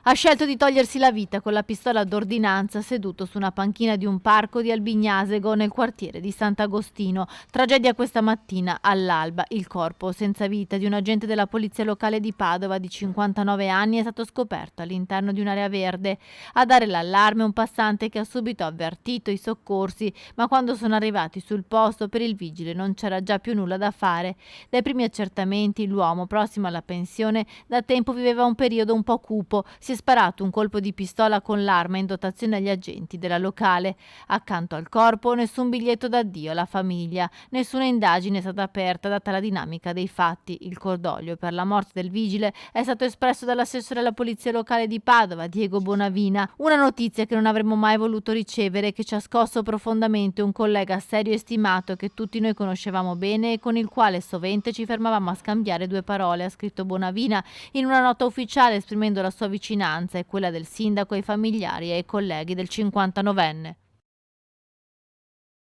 Ha scelto di togliersi la vita con la pistola d'ordinanza seduto su una panchina di un parco di Albignasego nel quartiere di Sant'Agostino. Tragedia questa mattina all'alba. Il corpo senza vita di un agente della polizia locale di Padova di 59 anni è stato scoperto all'interno di un'area verde. A dare l'allarme un passante che ha subito avvertito i soccorsi, ma quando sono arrivati sul posto per il vigile non c'era già più nulla da fare. Dai primi accertamenti l'uomo, prossimo alla pensione, da tempo viveva un periodo un po' cupo. Si è sparato un colpo di pistola con l'arma in dotazione agli agenti della locale. Accanto al corpo nessun biglietto d'addio alla famiglia, nessuna indagine è stata aperta data la dinamica dei fatti. Il cordoglio per la morte del vigile è stato espresso dall'assessore alla polizia locale di Padova, Diego Bonavina. Una notizia che non avremmo mai voluto ricevere, che ci ha scosso profondamente un collega serio e stimato che tutti noi conoscevamo bene e con il quale sovente ci fermavamo a scambiare due parole, ha scritto Bonavina in una nota ufficiale esprimendo la sua vicinanza e quella del sindaco ai familiari e ai colleghi del 59enne.